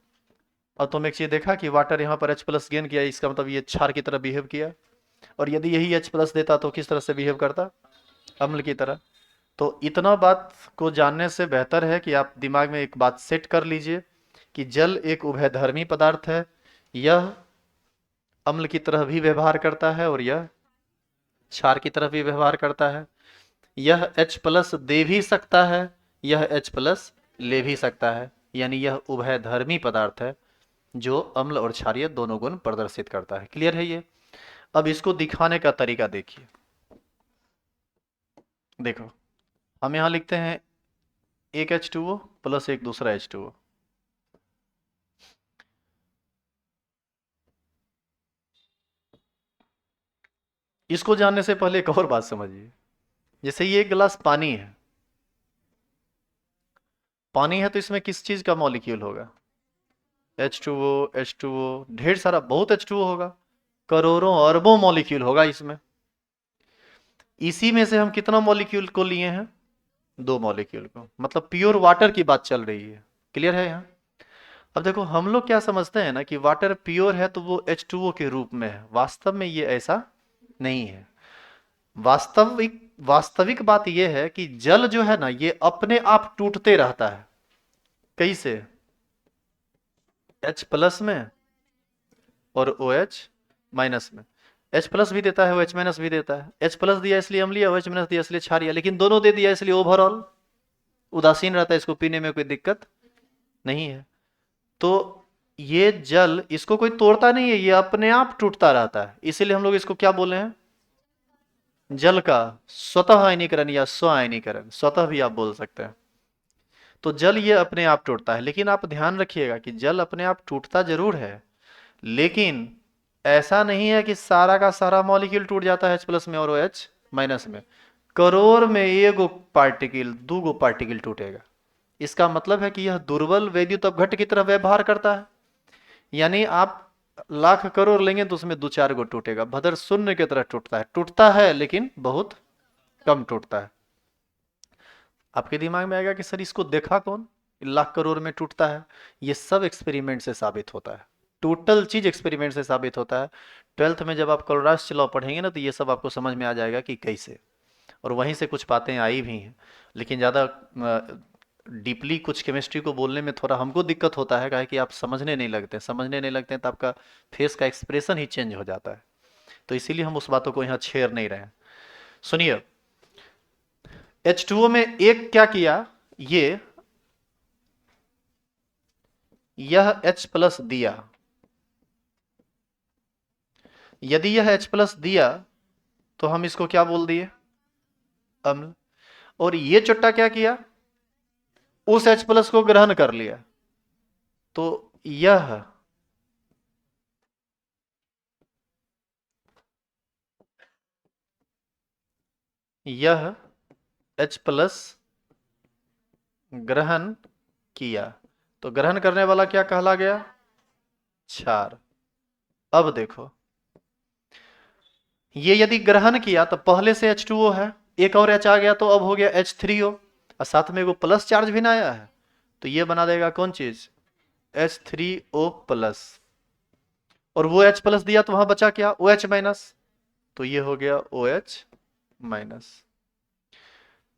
और तुम एक चीज देखा कि वाटर यहाँ पर H प्लस गेन किया, इसका मतलब ये क्षार की तरह बिहेव किया। और यदि यही H प्लस देता तो किस तरह से बिहेव करता, अम्ल की तरह। तो इतना बात को जानने से बेहतर है कि आप दिमाग में एक बात सेट कर लीजिए कि जल एक उभयधर्मी पदार्थ है। यह अम्ल की तरह भी व्यवहार करता है और यह क्षार की तरह भी व्यवहार करता है। यह H प्लस दे भी सकता है, यह H प्लस ले भी सकता है, यानी यह उभयधर्मी पदार्थ है जो अम्ल और क्षारीय दोनों गुण प्रदर्शित करता है। क्लियर है ये। अब इसको दिखाने का तरीका देखिए। देखो, हम यहां लिखते हैं एक H2O प्लस एक दूसरा H2O। इसको जानने से पहले एक और बात समझिए। जैसे ये एक गिलास पानी है, पानी है तो इसमें किस चीज का मॉलिक्यूल होगा, H2O, H2O, ढेर सारा, बहुत H2O होगा, करोड़ों अरबों मॉलिक्यूल होगा इसमें। इसी में से हम कितना मॉलिक्यूल को लिए हैं, दो मॉलिक्यूल को, मतलब प्योर वाटर की बात चल रही है। क्लियर है यहाँ। अब देखो, हम लोग क्या समझते हैं ना कि वाटर प्योर है तो वो H2O के रूप में है, वास्तव में ये ऐसा नहीं है। वास्तविक वास्तविक बात यह है कि जल जो है ना ये अपने आप टूटते रहता है। कैसे, H प्लस में और OH माइनस में। H प्लस भी देता है, OH माइनस भी देता है। H प्लस दिया इसलिए अम्लीय, OH माइनस दिया इसलिए क्षारीय, लेकिन दोनों दे दिया इसलिए ओवरऑल उदासीन रहता है, इसको पीने में कोई दिक्कत नहीं है। तो ये जल, इसको कोई तोड़ता नहीं है, ये अपने आप टूटता रहता है, इसीलिए हम लोग इसको क्या बोले हैं, जल का स्वतः आयनीकरण या स्व आयनीकरण, स्वतः भी आप बोल सकते हैं। तो जल ये अपने आप टूटता है, लेकिन आप ध्यान रखिएगा कि जल अपने आप टूटता जरूर है, लेकिन ऐसा नहीं है कि सारा का सारा मॉलिक्यूल टूट जाता है H प्लस में और OH माइनस में। करोड़ में एगो पार्टिकल, दूगो पार्टिकल टूटेगा। इसका मतलब है कि यह दुर्बल वैद्युत अपघट्ट की तरह व्यवहार करता है, यानी आप लाख करोड़ लेंगे तो उसमें दो चार गो टूटेगा, भदर शून्य की तरह टूटता है लेकिन बहुत कम टूटता है। आपके दिमाग में आएगा कि सर इसको देखा कौन, लाख करोड़ में टूटता है। ये सब एक्सपेरिमेंट से साबित होता है, टोटल चीज एक्सपेरिमेंट से साबित होता है। 12th में जब आप कोलरास लॉ पढ़ेंगे ना तो ये सब आपको समझ में आ जाएगा कि कैसे, और वहीं से कुछ बातें आई भी हैं। लेकिन ज़्यादा डीपली कुछ केमिस्ट्री को बोलने में थोड़ा हमको दिक्कत होता है, कि आप समझने नहीं लगते हैं तो आपका फेस का एक्सप्रेशन ही चेंज हो जाता है। तो इसीलिए हम उस बातों को यहाँ छेड़ नहीं रहे हैं। सुनिए, H2O में एक क्या किया, ये यह H प्लस दिया, यदि यह H प्लस दिया तो हम इसको क्या बोल दिए, अम्ल। और ये चुट्टा क्या किया, उस H प्लस को ग्रहण कर लिया, तो यह H प्लस ग्रहण किया, तो ग्रहण करने वाला क्या कहला गया, क्षार। अब देखो, ये यदि ग्रहण किया तो पहले से H2O है, एक और H आ गया तो अब हो गया H3O, और साथ में वो प्लस चार्ज भी ना आया है, तो ये बना देगा कौन चीज, H3O प्लस। और वो H प्लस दिया तो वहां बचा क्या, OH माइनस, तो ये हो गया OH माइनस।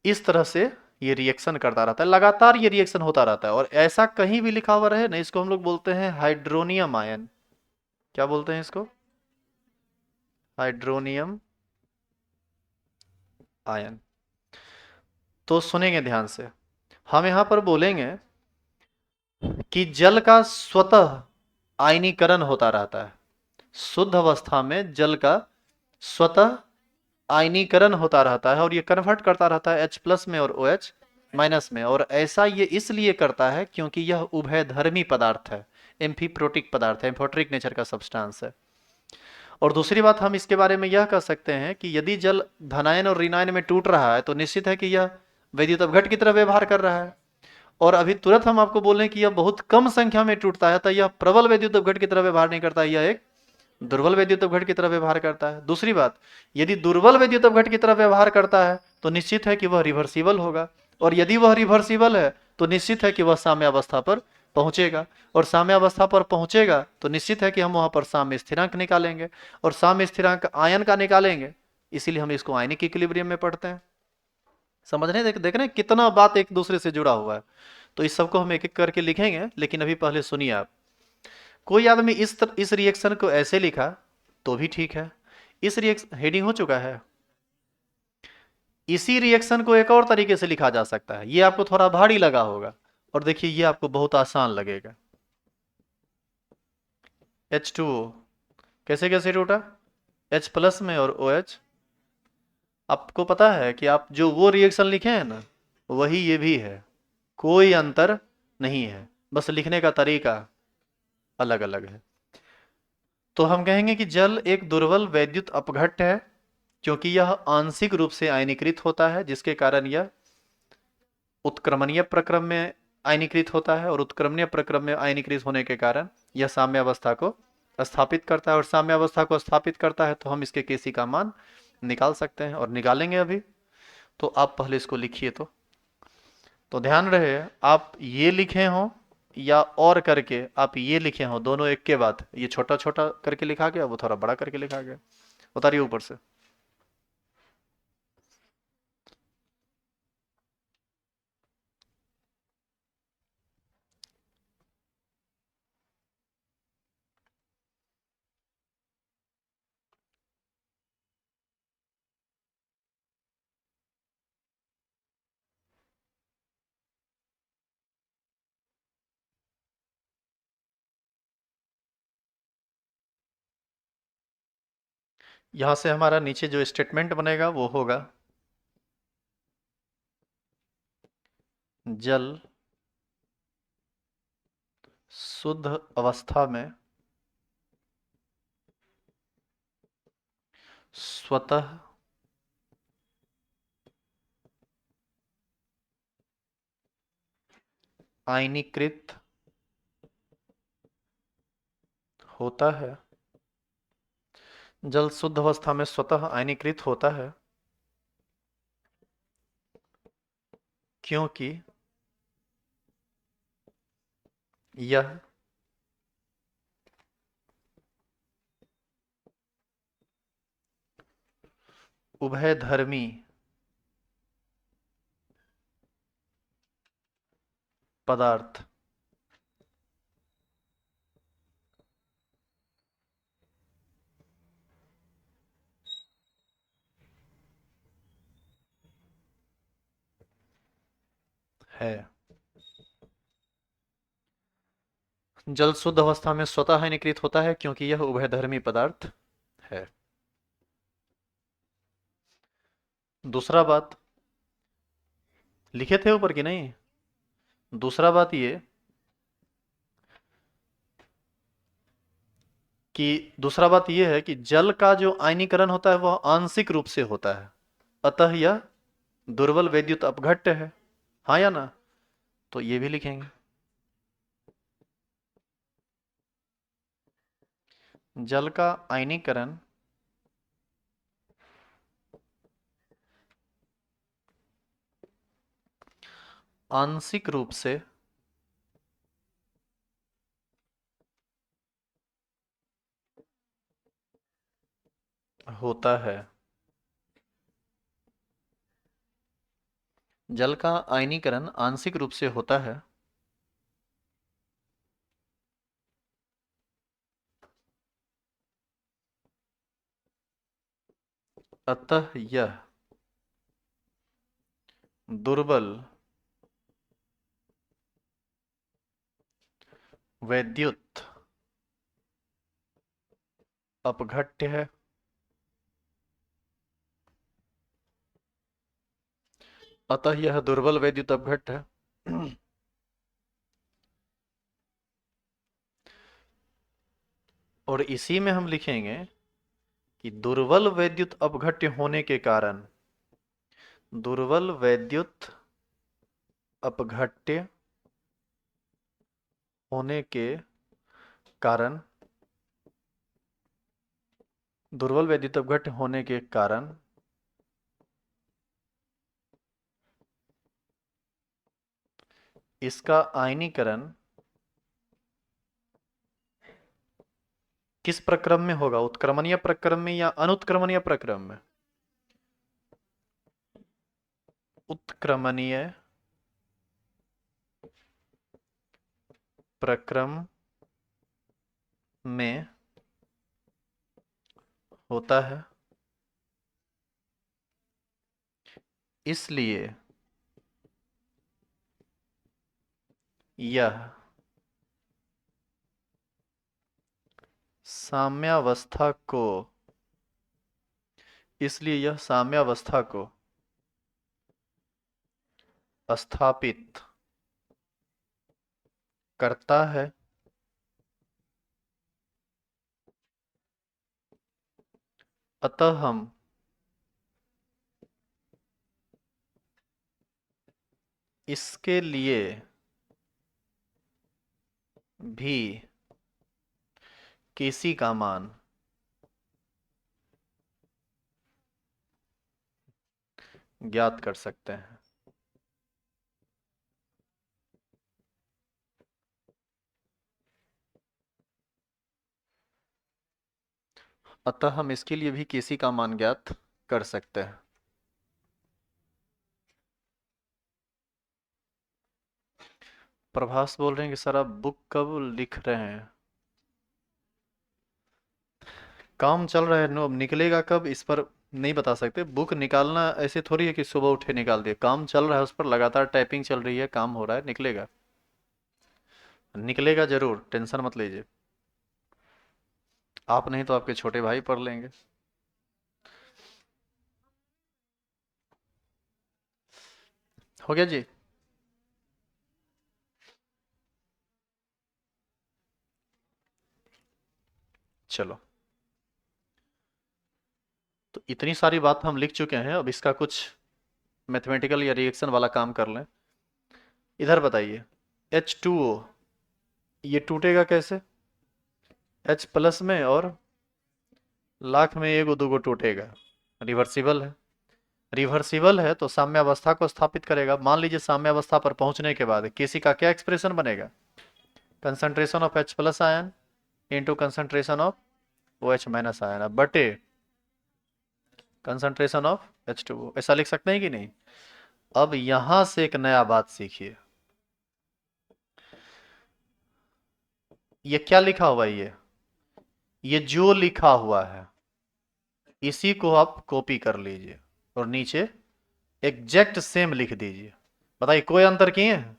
इस तरह से ये रिएक्शन करता रहता है, लगातार ये रिएक्शन होता रहता है, और ऐसा कहीं भी लिखा हुआ रहे ना, इसको हम लोग बोलते हैं हाइड्रोनियम आयन। क्या बोलते हैं इसको, हाइड्रोनियम आयन। तो सुनेंगे ध्यान से, हम यहां पर बोलेंगे कि जल का स्वतः आयनीकरण होता रहता है। शुद्ध अवस्था में जल का स्वतः आयनीकरण होता रहता है और ये कन्वर्ट करता रहता है H+ में और OH- में। और ऐसा ये इसलिए करता है क्योंकि यह उभयधर्मी पदार्थ है, एम्फीप्रोटिक पदार्थ है, एम्फोट्रिक नेचर का सब्सटेंस है। और दूसरी बात हम इसके बारे में यह कह सकते हैं कि यदि जल धनायन और ऋणायन में टूट रहा है तो निश्चित है कि यह वैद्युत अपघट की तरह व्यवहार कर रहा है। और अभी तुरंत हम आपको बोल रहे हैं कि यह बहुत कम संख्या में टूटता है, तो यह प्रबल वैद्युत अपघट की तरह व्यवहार नहीं करता, यह एक दुर्बल वैद्युत अपघट की तरह व्यवहार करता है। दूसरी बात, यदि दुर्बल वैद्युत अपघट की तरह व्यवहार करता है तो निश्चित है कि वह रिवर्सिबल होगा, और यदि वह रिवर्सिबल है तो निश्चित है कि वह साम्यावस्था पर पहुंचेगा, और साम्यावस्था पर पहुंचेगा तो निश्चित है कि हम वहां पर साम्य स्थिरांक निकालेंगे, और साम्य स्थिरांक आयन का निकालेंगे, इसीलिए हम इसको आयनिक इक्विलिब्रियम में पढ़ते हैं। समझ रहे देख रहे हैं कितना बात एक दूसरे से जुड़ा हुआ है। तो इस सबको हम एक एक करके लिखेंगे, लेकिन अभी पहले सुनिए आप। कोई आदमी इस रिएक्शन को ऐसे लिखा तो भी ठीक है। इस रिएक्शन हेडिंग हो चुका है। इसी रिएक्शन को एक और तरीके से लिखा जा सकता है, ये आपको थोड़ा भारी लगा होगा, और देखिए ये आपको बहुत आसान लगेगा। H2O कैसे कैसे टूटा, H+ में और OH। आपको पता है कि आप जो वो रिएक्शन लिखे हैं ना, वही ये भी है, कोई अंतर नहीं है, बस लिखने का तरीका अलग अलग है। तो हम कहेंगे कि जल एक दुर्बल वैद्युत अपघट्ट है, क्योंकि यह आंशिक रूप से आयनीकृत होता है, जिसके कारण यह उत्क्रमणीय प्रक्रम में आयनीकृत होता है, और उत्क्रमणीय प्रक्रम में आयनीकृत होने के कारण यह साम्यावस्था को स्थापित करता है, और साम्यावस्था को स्थापित करता है तो हम इसके केसी का मान निकाल सकते हैं, और निकालेंगे अभी। तो आप पहले इसको लिखिए। तो ध्यान रहे, आप ये लिखे हो या और करके आप ये लिखे हो, दोनों एक के बाद, ये छोटा छोटा करके लिखा गया, वो थोड़ा बड़ा करके लिखा गया। उतारिए ऊपर से। यहां से हमारा नीचे जो स्टेटमेंट बनेगा वो होगा, जल शुद्ध अवस्था में स्वतः आयनीकृत होता है। जल शुद्ध अवस्था में स्वतः आयनीकृत होता है क्योंकि यह उभयधर्मी पदार्थ है। जल शुद्ध अवस्था में स्वतः आयनीकृत होता है क्योंकि यह उभयधर्मी पदार्थ है। दूसरा बात, लिखे थे ऊपर कि नहीं? दूसरा बात ये दूसरा बात यह है कि जल का जो आयनीकरण होता है वह आंशिक रूप से होता है, अतः यह दुर्बल वैद्युत अपघट्ट है। हाँ या ना? तो ये भी लिखेंगे, जल का आयनीकरण आंशिक रूप से होता है। जल का आयनीकरण आंशिक रूप से होता है, अतः यह दुर्बल वैद्युत अपघट्य है, अतः यह दुर्बल वैद्युत अपघट्य है। और इसी में हम लिखेंगे कि दुर्बल वैद्युत अपघट्य होने के कारण, दुर्बल वैद्युत अपघट्य होने के कारण, दुर्बल वैद्युत अपघट्य होने के कारण इसका आयनीकरण किस प्रक्रम में होगा? उत्क्रमणीय प्रक्रम में या अनुत्क्रमणीय प्रक्रम में? उत्क्रमणीय प्रक्रम में होता है, इसलिए यह साम्यावस्था को, इसलिए यह साम्यावस्था को स्थापित करता है। अतः हम इसके लिए भी केसी का मान ज्ञात कर सकते हैं। अतः हम इसके लिए भी केसी का मान ज्ञात कर सकते हैं। प्रभास बोल रहे हैं कि सर आप बुक कब लिख रहे हैं? काम चल रहा है, नो अब निकलेगा कब इस पर नहीं बता सकते। बुक निकालना ऐसे थोड़ी है कि सुबह उठे निकाल दिए, काम चल रहा है, उस पर लगातार टाइपिंग चल रही है, काम हो रहा है, निकलेगा। निकलेगा जरूर, टेंशन मत लीजिए। आप नहीं तो आपके छोटे भाई पढ़ लेंगे। हो गया जी। चलो, तो इतनी सारी बात हम लिख चुके हैं, अब इसका कुछ मैथमेटिकल या रिएक्शन वाला काम कर लें। इधर बताइए, H2O ये टूटेगा कैसे? H प्लस में और लाख में एगो दूगो टूटेगा, रिवर्सिबल है। रिवर्सिबल है तो साम्यावस्था को स्थापित करेगा। मान लीजिए साम्यावस्था पर पहुंचने के बाद किसी का क्या एक्सप्रेशन बनेगा? Concentration of H plus ion into concentration of OH minus ion बटे कंसंट्रेशन ऑफ H2O। ऐसा लिख सकते हैं कि नहीं? अब यहां से एक नया बात सीखिए, ये क्या लिखा हुआ है? ये जो लिखा हुआ है इसी को आप कॉपी कर लीजिए और नीचे एग्जैक्ट सेम लिख दीजिए। बताइए कोई अंतर किए हैं?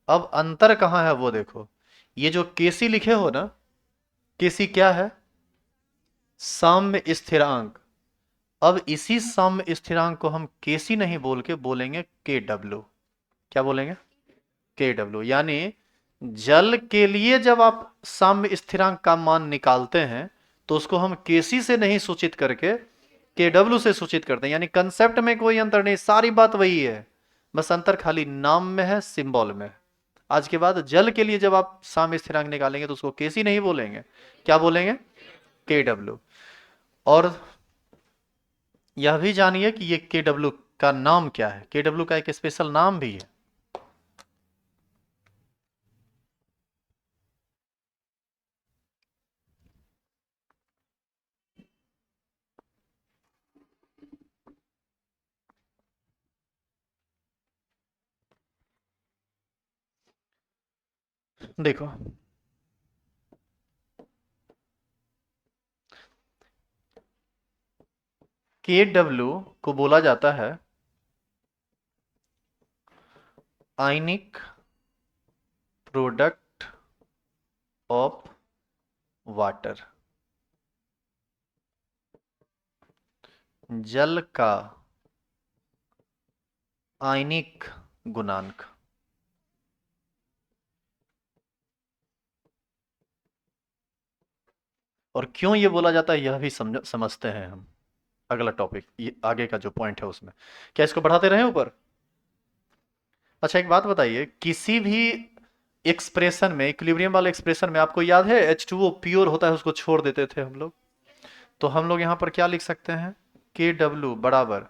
अब अंतर कहां है वो देखो, ये जो केसी लिखे हो ना, केसी क्या है? साम्य स्थिरांक। अब इसी साम्य स्थिरांक को हम केसी नहीं बोल के बोलेंगे के डब्ल्यू। क्या बोलेंगे? के डब्ल्यू। यानी जल के लिए जब आप साम्य स्थिरांक का मान निकालते हैं तो उसको हम केसी से नहीं सूचित करके के डब्ल्यू से सूचित करते हैं। यानी कंसेप्ट में कोई अंतर नहीं, सारी बात वही है, बस अंतर खाली नाम में है, सिंबल में। आज के बाद जल के लिए जब आप साम्य स्थिरांक निकालेंगे तो उसको केसी नहीं बोलेंगे, क्या बोलेंगे? के डब्ल्यू। और यह भी जानिए कि ये के डब्ल्यू का नाम क्या है, के डब्ल्यू का एक स्पेशल नाम भी है। देखो, के डब्ल्यू को बोला जाता है आयनिक प्रोडक्ट ऑफ वाटर, जल का आयनिक गुणांक। और क्यों ये बोला जाता है यह भी समझते हैं हम। अगला टॉपिक, ये आगे का जो पॉइंट है उसमें, क्या इसको बढ़ाते रहें ऊपर? अच्छा एक बात बताइए, किसी भी एक्सप्रेशन में, इक्विलिब्रियम वाले एक्सप्रेशन में, आपको याद है H2O प्योर होता है, उसको छोड़ देते थे हम लोग। तो हम लोग यहाँ पर क्या लिख सकते हैं, KW बराबर,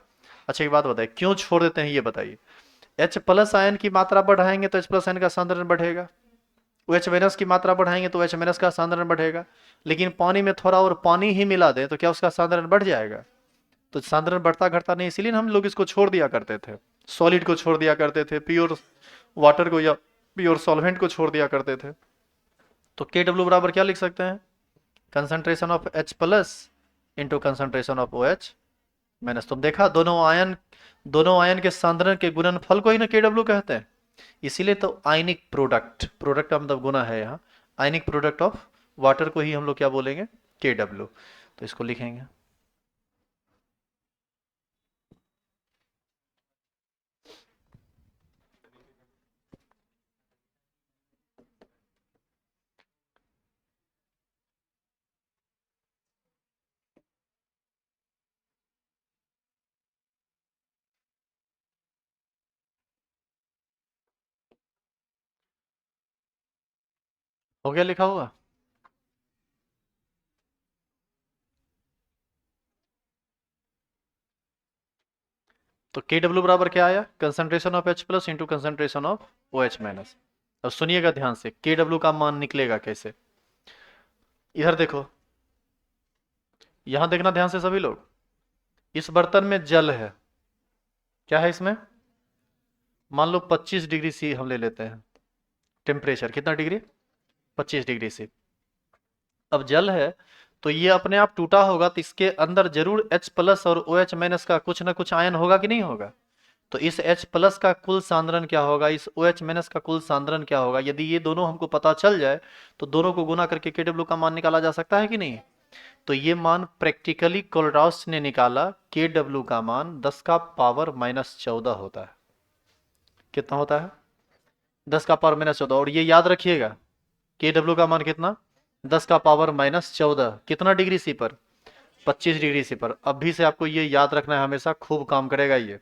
अच्छा एक बात बताइए क्यों छोड़ देते हैं ये बताइए। H प्लस आयन की मात्रा बढ़ाएंगे तो H प्लस आयन का सांद्रण बढ़ेगा, OH माइनस की मात्रा बढ़ाएंगे तो OH माइनस का सांद्रण बढ़ेगा। लेकिन पानी में थोड़ा और पानी ही मिला दें तो क्या उसका सांद्रण बढ़ जाएगा? तो सांद्रण बढ़ता घटता नहीं, इसीलिए हम लोग इसको छोड़ दिया करते थे, सॉलिड को छोड़ दिया करते थे, प्योर वाटर को या प्योर सॉल्वेंट को छोड़ दिया करते थे। तो KW बराबर क्या लिख सकते हैं, concentration of H plus into concentration of OH minus. तुम देखा, दोनों आयन के सांद्रण के गुणनफल को ही ना KW कहते हैं। इसीलिए तो आयनिक प्रोडक्ट, प्रोडक्ट का मतलब गुना है यहाँ, आयनिक प्रोडक्ट ऑफ वाटर को ही हम लोग क्या बोलेंगे, KW। तो इसको लिखेंगे। हो गया लिखा हुआ? तो KW बराबर क्या आया, concentration of H plus into concentration of OH minus. अब सुनिएगा ध्यान से, KW का मान निकलेगा कैसे, इधर देखो, यहां देखना ध्यान से सभी लोग। इस बर्तन में जल है, क्या है इसमें, मान लो 25 डिग्री सी हम ले लेते हैं टेम्परेचर, कितना डिग्री, 25 डिग्री सी। अब जल है तो ये अपने आप टूटा होगा, तो इसके अंदर जरूर H प्लस और OH माइनस का कुछ ना कुछ आयन होगा कि नहीं होगा। तो इस H प्लस का कुल सांद्रण क्या होगा, इस OH माइनस का कुल सांद्रण क्या होगा, यदि ये दोनों हमको पता चल जाए तो दोनों को गुना करके KW का मान निकाला जा सकता है कि नहीं। तो ये मान प्रैक्टिकली कोलराउस ने निकाला, KW का मान 10 का पावर माइनस 14 होता है। कितना होता है, 10 का पावर माइनस 14। और ये याद रखिएगा, KW का मान कितना, 10 का पावर माइनस 14, कितना डिग्री सी पर, 25 डिग्री सी पर। अभी से आपको ये याद रखना है, हमेशा खूब काम करेगा ये।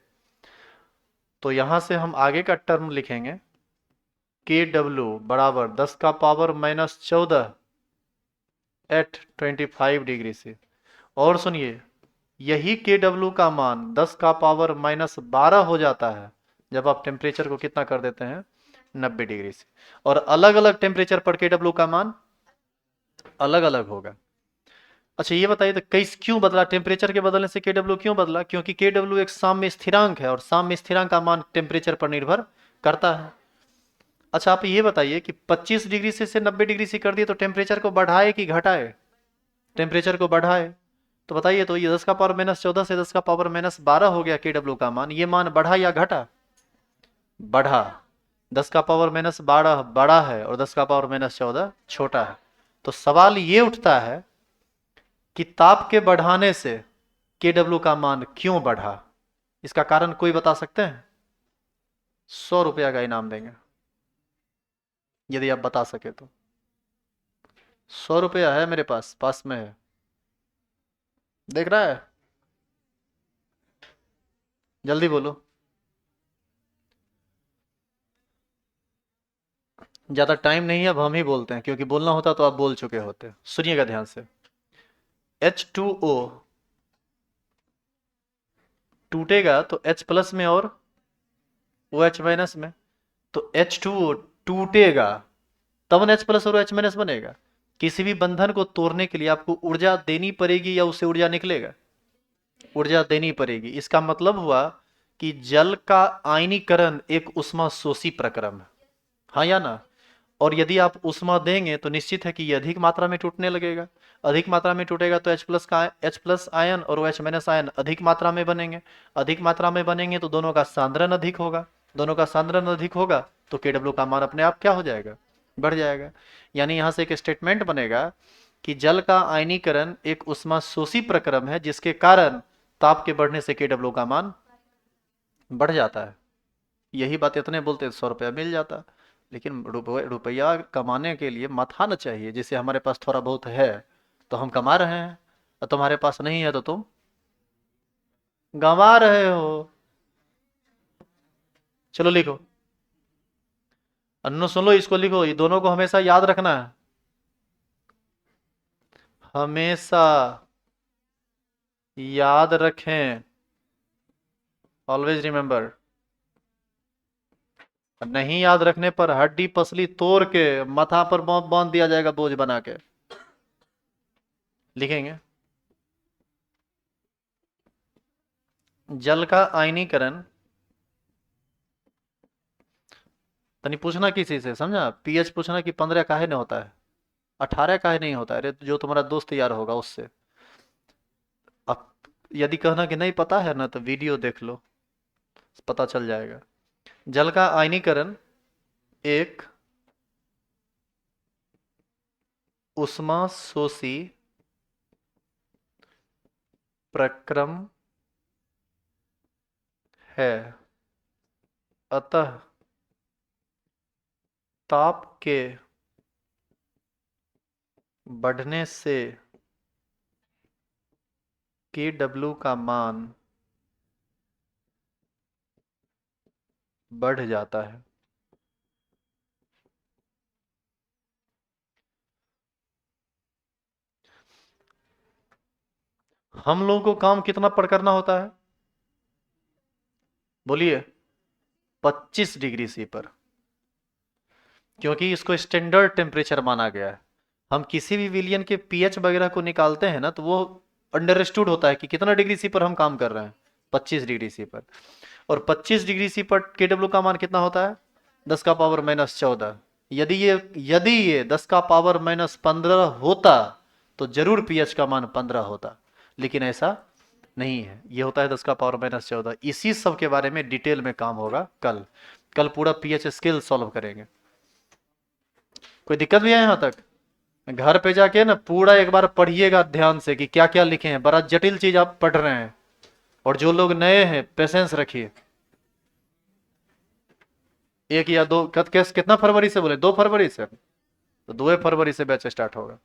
तो यहां से हम आगे का टर्म लिखेंगे, KW बराबर 10 का पावर माइनस 14 एट 25 डिग्री से। और सुनिए, यही KW का मान 10 का पावर माइनस 12 हो जाता है जब आप टेम्परेचर को कितना कर देते हैं, 90 डिग्री से। और अलग अलग टेम्परेचर पर KW का मान अलग अलग होगा। अच्छा ये बताइए, तो कैसे क्यों बदला, टेम्परेचर के बदलने से KW क्यों बदला, क्योंकि KW एक साम्य स्थिरांक है और साम्य स्थिरांक का मान टेम्परेचर पर निर्भर करता है। अच्छा आप ये बताइए कि 25 डिग्री से 90 डिग्री से कर दिए तो टेम्परेचर को बढ़ाए कि घटाए, टेम्परेचर को बढ़ाए। तो बताइए, तो ये 10 का पावर माइनस 14 से 10 का पावर माइनस 12 हो गया KW का मान, ये मान बढ़ा या घटा, बढ़ा। 10 का पावर माइनस 12 बड़ा है और 10 का पावर माइनस 14 छोटा है। तो सवाल ये उठता है कि ताप के बढ़ाने से KW का मान क्यों बढ़ा, इसका कारण कोई बता सकते हैं? 100 रुपया का इनाम देंगे यदि आप बता सके तो। 100 रुपया है मेरे पास, पास में है, देख रहा है, जल्दी बोलो। ज्यादा टाइम नहीं है, अब हम ही बोलते हैं, क्योंकि बोलना होता तो आप बोल चुके होते। सुनिएगा ध्यान से, H2O टूटेगा तो H प्लस में और OH माइनस में, तो H2O टूटेगा तब न H प्लस और OH माइनस बनेगा। किसी भी बंधन को तोड़ने के लिए आपको ऊर्जा देनी पड़ेगी या उससे ऊर्जा निकलेगा, ऊर्जा देनी पड़ेगी। इसका मतलब हुआ कि जल का आयनीकरण एक ऊष्मा शोषी प्रक्रम है, हाँ या ना। और यदि आप ऊष्मा देंगे तो निश्चित है कि ये अधिक मात्रा में टूटने लगेगा, अधिक मात्रा में टूटेगा तो H प्लस आयन और OH माइनस आयन अधिक मात्रा में बनेंगे, अधिक मात्रा में बनेंगे तो दोनों का सांद्रण अधिक होगा, दोनों का सांद्रण अधिक होगा तो KW का मान अपने आप क्या हो जाएगा, बढ़ जाएगा। यानी यहाँ से एक स्टेटमेंट बनेगा कि जल का आयनीकरण एक उष्मा शोषी प्रक्रम है जिसके कारण ताप के बढ़ने से KW का मान बढ़ जाता है। यही बात इतने बोलते 100 रुपया मिल जाता। लेकिन रुपया कमाने के लिए मथाना चाहिए। जैसे हमारे पास थोड़ा बहुत है तो हम कमा रहे हैं, और तुम्हारे पास नहीं है तो तुम गंवा रहे हो। चलो लिखो, अन्नो सुन लो, इसको लिखो, ये दोनों को हमेशा याद रखना है। हमेशा याद रखें, ऑलवेज रिमेंबर। नहीं याद रखने पर हड्डी पसली तोड़ के माथा पर बांध दिया जाएगा बोझ बना के। लिखेंगे, जल का आयनीकरण, तनी पूछना किसी से, समझा? पीएच पूछना कि 15 काहे नहीं होता है, 18 काहे नहीं होता है, अरे जो तुम्हारा दोस्त यार होगा उससे। अब यदि कहना कि नहीं पता है ना तो वीडियो देख लो, पता चल जाएगा। जल का आयनीकरण एक उष्मा शोषी प्रक्रम है, अतः ताप के बढ़ने से KW का मान बढ़ जाता है। हम लोगों को काम कितना पर करना होता है, बोलिए? 25 डिग्री सी पर, क्योंकि इसको स्टैंडर्ड टेम्परेचर माना गया है। हम किसी भी विलियन के पीएच वगैरह को निकालते हैं ना तो वो अंडरस्टूड होता है कि कितना डिग्री सी पर हम काम कर रहे हैं, 25 डिग्री सी पर। और 25 डिग्री सी पर KW का मान कितना होता है, 10⁻14। यदि ये 10⁻15 होता तो जरूर पीएच का मान 15 होता, लेकिन ऐसा नहीं है, ये होता है 10⁻14। इसी सब के बारे में डिटेल में काम होगा कल। कल पूरा पीएच स्केल सॉल्व करेंगे। कोई दिक्कत भी है यहाँ तक? घर पे जाके ना पूरा एक बार पढ़िएगा ध्यान से कि क्या क्या लिखे हैं, बड़ा जटिल चीज आप पढ़ रहे हैं। और जो लोग नए हैं पेशेंस रखिए। एक या दो कितना फरवरी से बोले, 2 फरवरी से? तो 2 फरवरी से बैच स्टार्ट होगा।